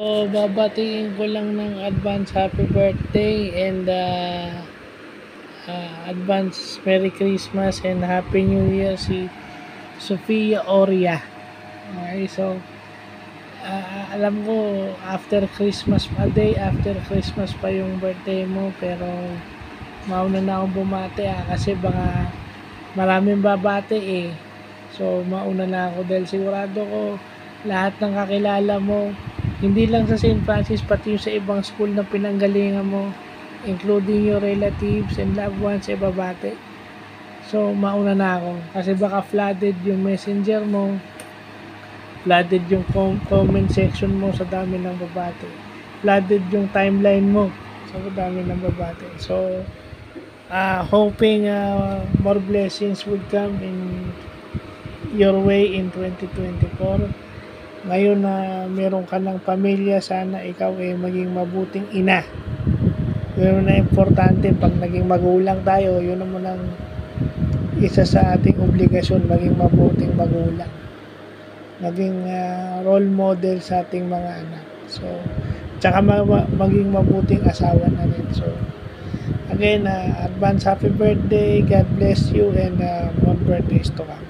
So, babatiin ko lang ng advance happy birthday and advance Merry Christmas and Happy New Year si Sofia Oria. Okay, so alam ko after Christmas pa, day after Christmas pa yung birthday mo, pero mauna na akong bumati kasi baka maraming babati eh. So mauna na ako dahil sigurado ko lahat ng kakilala mo, hindi lang sa St. Francis pati yung sa ibang school na pinanggalingan mo, including your relatives and loved ones, babate. So mauna na ako kasi baka flooded yung messenger mo, flooded yung comment section mo sa dami ng babate, flooded yung timeline mo sa dami ng babate. So hoping more blessings would come in your way in 2024. Ngayon na meron ka ng pamilya, sana ikaw ay maging mabuting ina. Yun na importante. Pag naging magulang tayo, yun naman ang isa sa ating obligasyon, maging mabuting magulang, maging role model sa ating mga anak. So tsaka maging mabuting asawa na rin. So again, advance happy birthday, God bless you, and more birthdays to come.